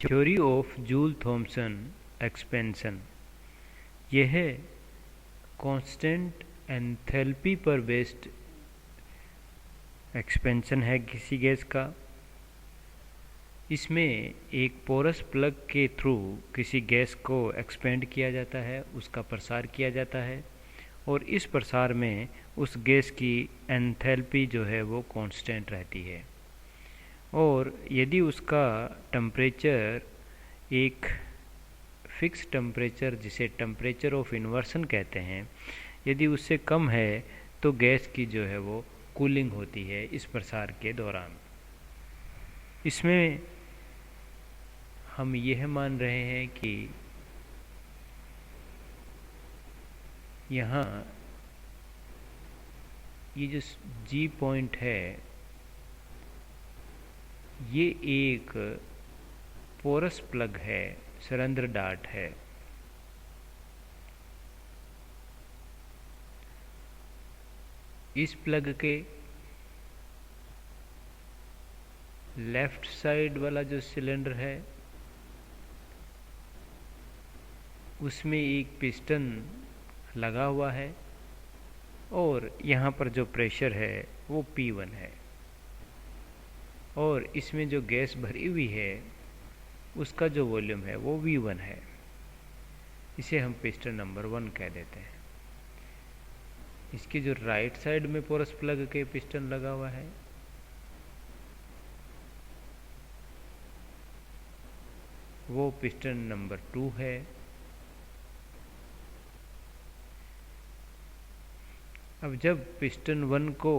Theory of Joule Thomson expansion. यह constant enthalpy पर based expansion है किसी गैस का। इसमें एक पोरस प्लग के थ्रू किसी गैस को एक्सपेंड किया जाता है, उसका प्रसार किया जाता है, और इस प्रसार में उस गैस की एंथैल्पी जो है वो कांस्टेंट रहती है। और यदि उसका टेम्परेचर एक फिक्स टेम्परेचर, जिसे टेम्परेचर ऑफ इन्वर्सन कहते हैं, यदि उससे कम है तो गैस की जो है वो कूलिंग होती है इस प्रसार के दौरान। इसमें हम यह मान रहे हैं कि यहाँ ये जो जी पॉइंट है ये एक पोरस प्लग है, सरंध्र डार्ट है। इस प्लग के लेफ्ट साइड वाला जो सिलेंडर है उसमें एक पिस्टन लगा हुआ है, और यहाँ पर जो प्रेशर है वो P1 है, और इसमें जो गैस भरी हुई है उसका जो वॉल्यूम है वो V1 है। इसे हम पिस्टन नंबर 1 कह देते हैं। इसकी जो राइट साइड में पोरस प्लग के पिस्टन लगा हुआ है वो पिस्टन नंबर 2 है। अब जब पिस्टन 1 को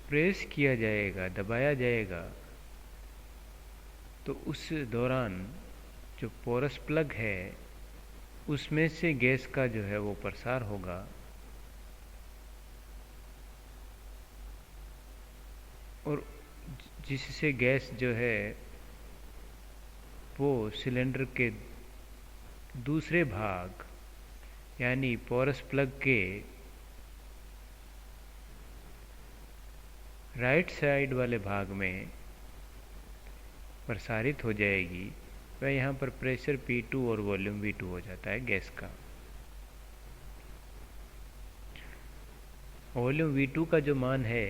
प्रेस किया जाएगा, दबाया जाएगा, तो उस दौरान जो पोरस प्लग है उसमें से गैस का जो है वो प्रसार होगा, और जिससे गैस जो है वो सिलेंडर के दूसरे भाग यानी पोरस प्लग के राइट साइड वाले भाग में प्रसारित हो जाएगी। वह यहाँ पर प्रेशर P2 और वॉल्यूम V2 हो जाता है गैस का। वॉल्यूम V2 का जो मान है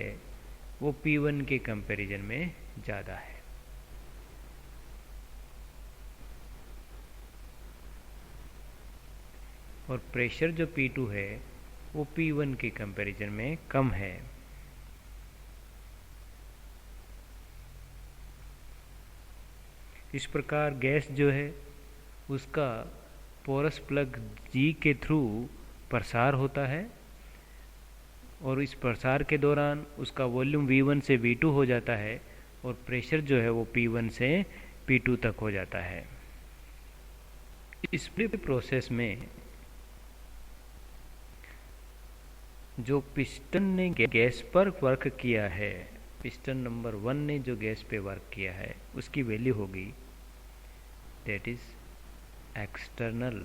वो P1 के कंपैरिजन में ज़्यादा है। और प्रेशर जो P2 है वो P1 के कंपैरिजन में कम है। इस प्रकार गैस जो है उसका पोरस प्लग G के थ्रू प्रसार होता है, और इस प्रसार के दौरान उसका वॉल्यूम V1 से V2 हो जाता है, और प्रेशर जो है वो P1 से P2 तक हो जाता है। इस प्रोसेस में जो पिस्टन ने गैस पर वर्क किया है, पिस्टन नंबर 1 ने जो गैस पे वर्क किया है उसकी वैल्यू होगी, that is external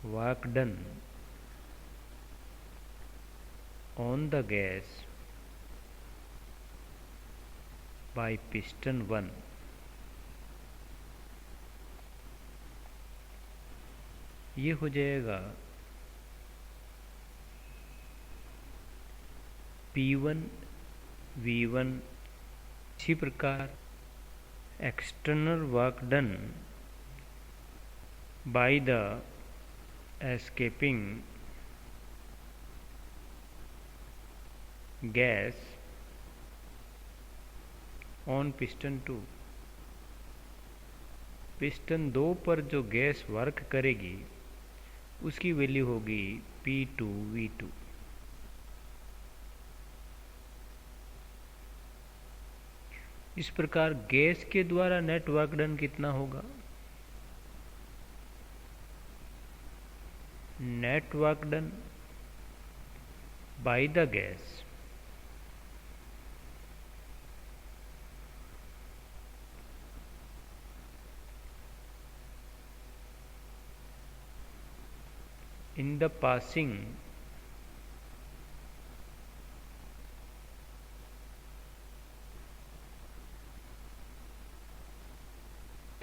work done on the gas by piston 1। ये हो जाएगा P1 V1। इसी प्रकार external work done by the escaping gas on piston 2। Piston 2 पर जो गैस वर्क करेगी उसकी वैल्यू होगी P2 V2। इस प्रकार गैस के द्वारा नेट वर्क डन कितना होगा? Net work done by the gas in the passing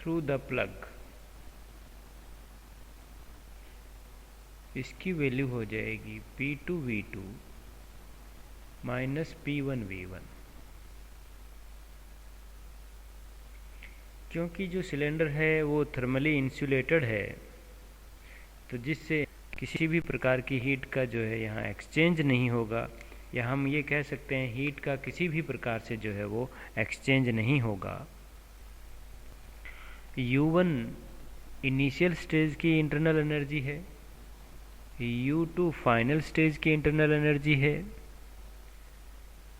through the plug, इसकी वैल्यू हो जाएगी P2V2 माइनस P1V1। क्योंकि जो सिलेंडर है वो थर्मली इंसुलेटेड है, तो जिससे किसी भी प्रकार की हीट का जो है यहाँ एक्सचेंज नहीं होगा, या हम ये कह सकते हैं हीट का किसी भी प्रकार से जो है वो एक्सचेंज नहीं होगा। U1 इनिशियल स्टेज की इंटरनल एनर्जी है, U2 फाइनल स्टेज की इंटरनल एनर्जी है।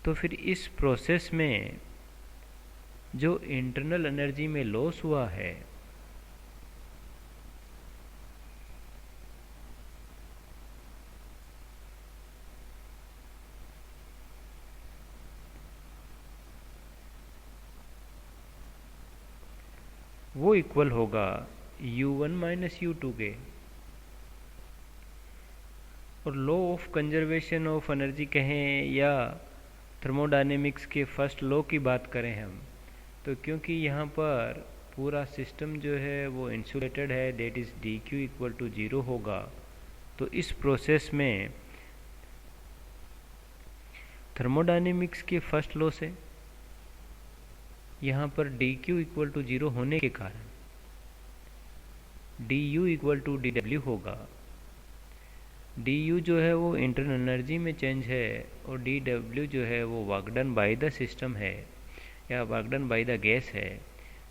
तो फिर इस प्रोसेस में जो इंटरनल एनर्जी में लॉस हुआ है वो इक्वल होगा U1 माइनस U2 के। और law of conservation of energy कहें या थर्मोडायनेमिक्स के फर्स्ट लॉ की बात करें हम, तो क्योंकि यहाँ पर पूरा सिस्टम जो है वो इंसुलेटेड है, that is dq equal to 0 होगा। तो इस प्रोसेस में थर्मोडायनेमिक्स के फर्स्ट लॉ से यहाँ पर dq इक्वल टू 0 होने के कारण du इक्वल टू dw होगा। du जो है वो इंटरनल एनर्जी में चेंज है, और dw जो है वो work done by the system है या work done by the gas है।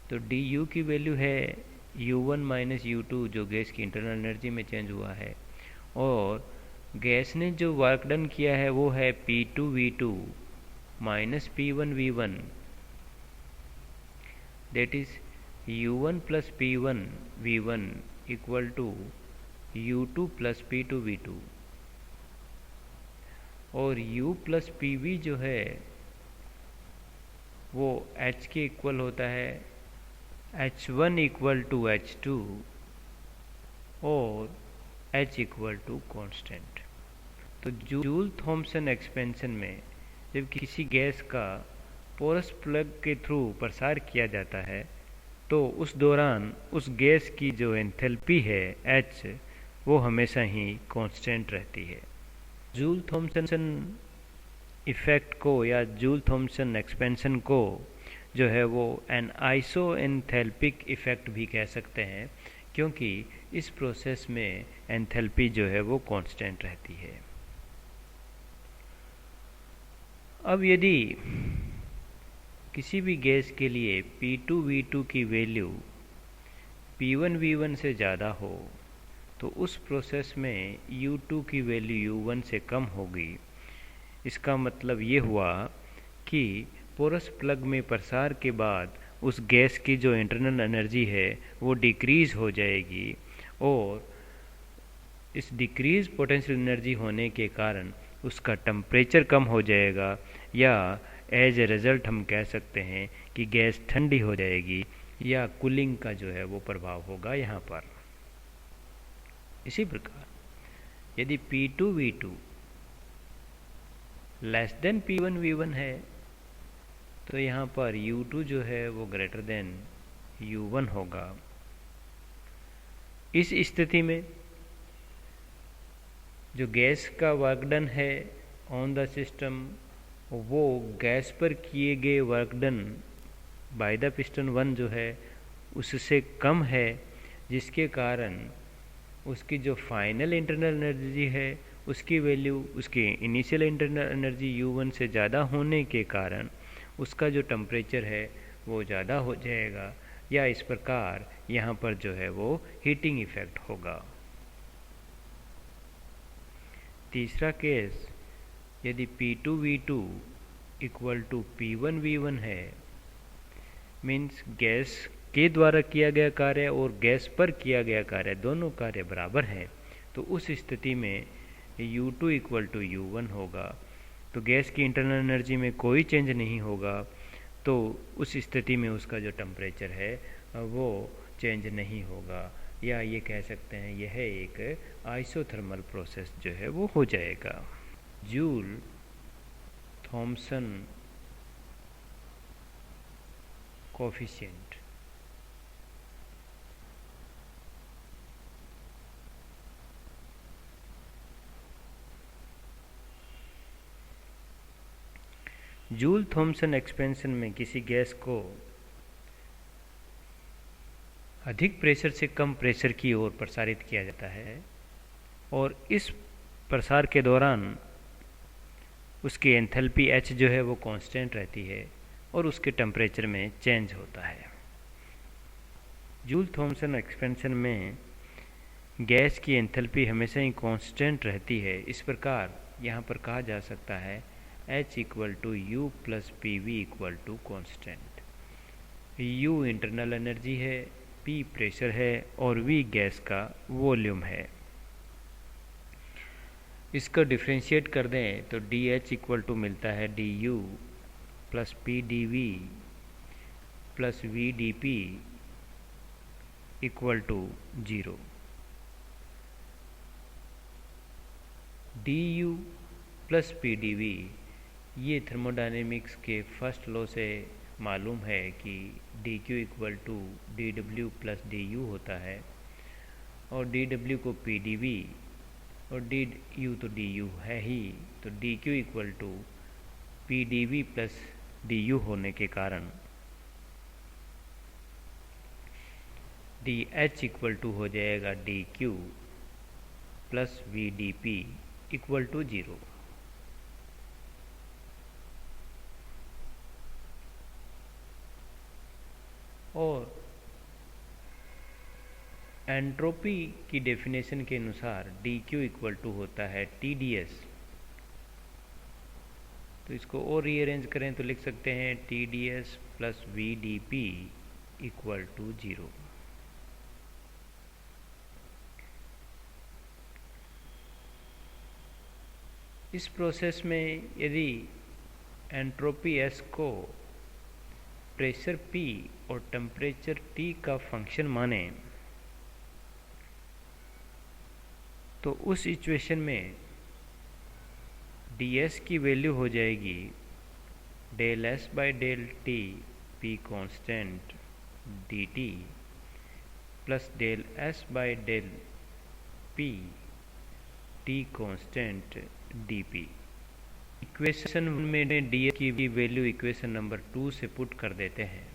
तो du की वैल्यू है u1 माइनस u2 जो गैस की इंटरनल एनर्जी में चेंज हुआ है, और गैस ने जो वर्क डन किया है वो है P2V2 minus P1V1, that is u1 plus P1V1 equal to u2 plus P2V2, और u plus Pv जो है वो h के इक्वल होता है h1 इक्वल टू h2 और h इक्वल टू कॉन्स्टेंट। तो जूल थॉमसन एक्सपेंशन में जब किसी गैस का पोरस प्लग के थ्रू प्रसार किया जाता है, तो उस दौरान उस गैस की जो एंथैल्पी है H वो हमेशा ही कांस्टेंट रहती है। जूल थॉमसन इफ़ेक्ट को या जूल थॉमसन एक्सपेंशन को जो है वो एन आइसोएंथैल्पिक इफ़ेक्ट भी कह सकते हैं, क्योंकि इस प्रोसेस में एंथैल्पी जो है वो कांस्टेंट रहती है। अब यदि किसी भी गैस के लिए P2V2 की वैल्यू P1V1 से ज़्यादा हो, तो उस प्रोसेस में U2 की वैल्यू U1 से कम होगी। इसका मतलब ये हुआ कि पोरस प्लग में प्रसार के बाद उस गैस की जो इंटरनल एनर्जी है वो डिक्रीज़ हो जाएगी, और इस डिक्रीज पोटेंशियल एनर्जी होने के कारण उसका टेम्परेचर कम हो जाएगा, या एज ए रिज़ल्ट हम कह सकते हैं कि गैस ठंडी हो जाएगी, या कूलिंग का जो है वो प्रभाव होगा यहाँ पर। इसी प्रकार यदि P2V2 लेस देन P1V1 है, तो यहाँ पर U2 जो है वो ग्रेटर देन U1 होगा। इस स्थिति में जो गैस का वर्क डन है ऑन द सिस्टम, वो गैस पर किए गए work done by the piston 1 जो है उससे कम है, जिसके कारण उसकी जो फाइनल इंटरनल एनर्जी है उसकी वैल्यू उसकी इनिशियल इंटरनल एनर्जी U1 से ज़्यादा होने के कारण उसका जो टेम्परेचर है वो ज़्यादा हो जाएगा, या इस प्रकार यहाँ पर जो है वो हीटिंग इफ़ेक्ट होगा। तीसरा केस, यदि P2V2 इक्वल टू P1V1 है, मीन्स गैस के द्वारा किया गया कार्य और गैस पर किया गया कार्य दोनों कार्य बराबर हैं, तो उस स्थिति में U2 इक्वल टू U1 होगा। तो गैस की इंटरनल एनर्जी में कोई चेंज नहीं होगा, तो उस स्थिति में उसका जो टेम्परेचर है वो चेंज नहीं होगा, या ये कह सकते हैं यह एक आइसोथर्मल प्रोसेस जो है वो हो जाएगा। Joule Thomson coefficient Joule Thomson expansion में किसी गैस को अधिक प्रेशर से कम प्रेशर की ओर प्रसारित किया जाता है और इस प्रसार के दौरान उसकी एंथैल्पी H जो है वो कांस्टेंट रहती है और उसके टेम्परेचर में चेंज होता है। जूल थॉमसन एक्सपेंशन में गैस की एंथैल्पी हमेशा ही कांस्टेंट रहती है। इस प्रकार यहाँ पर कहा जा सकता है H equal to U plus P V equal to constant. U internal energy है, P प्रेशर है और V गैस का वॉल्यूम है। इसका डिफ्रेंशिएट कर दें तो DH इक्वल टू मिलता है DU plus PdV plus VdP equal to 0। DU plus PdV ये थर्मोडायनेमिक्स के फर्स्ट लॉ से मालूम है कि dQ equal to dW plus du होता है और dW को PdV और du तो du है ही, तो dQ equal to PdV plus du होने के कारण dH इक्वल टू हो जाएगा dQ plus VdP equal to 0। और एंट्रोपी की डेफिनेशन के अनुसार dQ इक्वल टू होता है TdS। तो इसको और रीअरेंज करें तो लिख सकते हैं TdS plus VdP equal to 0। इस प्रोसेस में यदि एंट्रोपी S को प्रेशर P और टेम्परेचर T का फंक्शन माने तो उस इक्वेशन में ds की वैल्यू हो जाएगी del S by del T P constant dt plus del S by del P T constant dP। Equation में ds की वैल्यू इक्वेशन नंबर 2 से पुट कर देते हैं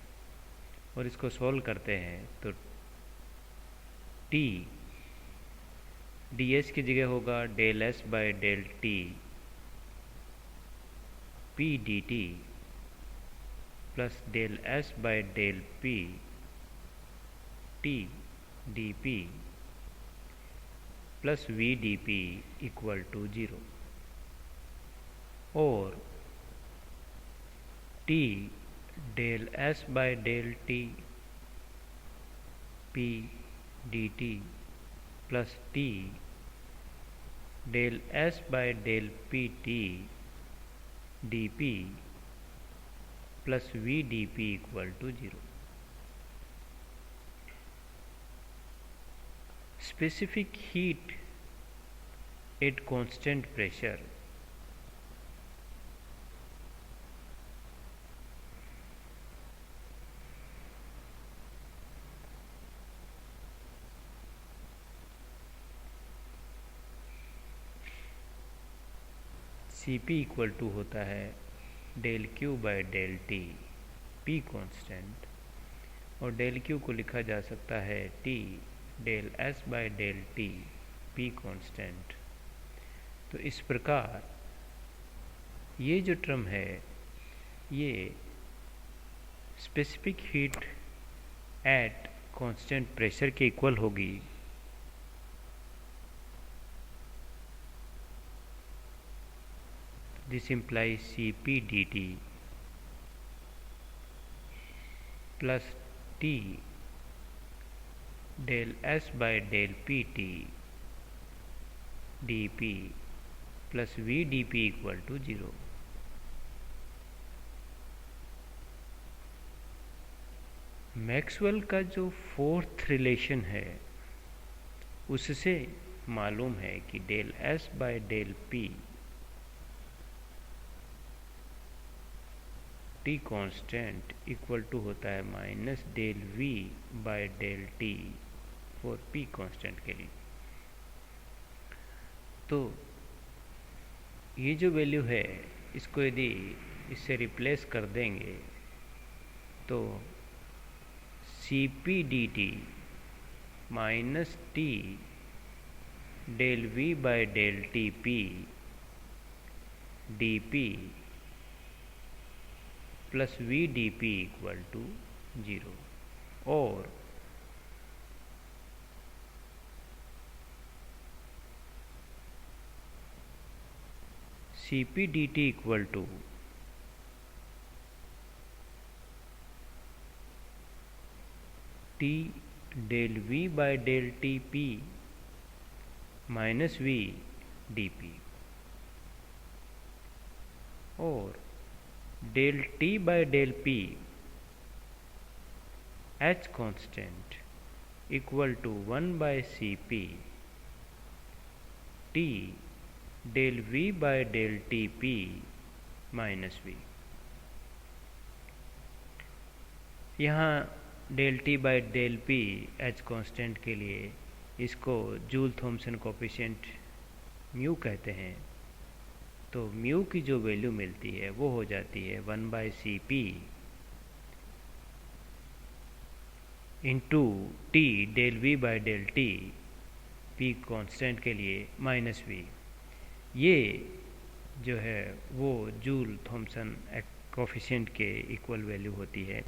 और इसको सॉल्व करते हैं तो T ds की जगह होगा del S by del T P dt plus del S by del P T dP plus VdP equal to 0 और T del S by del T P dt plus T del S by del PT dP plus VdP equal to 0। Specific heat at constant pressure Cp equal to होता है del Q by del T P constant और del Q को लिखा जा सकता है T del S by del T P constant. तो इस प्रकार ये जो टर्म है ये specific heat at constant pressure के इक्वल होगी। This implies Cp dt plus T del S by del Pt dP plus VdP equal to 0। Maxwell का जो फोर्थ रिलेशन है उससे मालूम है कि del S by del P T constant equal to होता है minus del V by del T for P constant के लिए। तो ये जो वैल्यू है इसको यदि इससे रिप्लेस कर देंगे तो C P D T minus T del V by del T P D P plus V D P equal to 0 और C P D T equal to T del V by del T P minus V D P और del T by del P H constant equal to 1 by C P T del V by del T P minus V. यहाँ del T by del P H constant के लिए इसको joule Thomson coefficient mu कहते हैं, तो mu की जो value मिलती है वो हो जाती है 1 by C P into T del V by del T P constant के लिए माइनस वी। ये जो है वो जूल थॉमसन कोफिशिएंट के इक्वल वैल्यू होती है।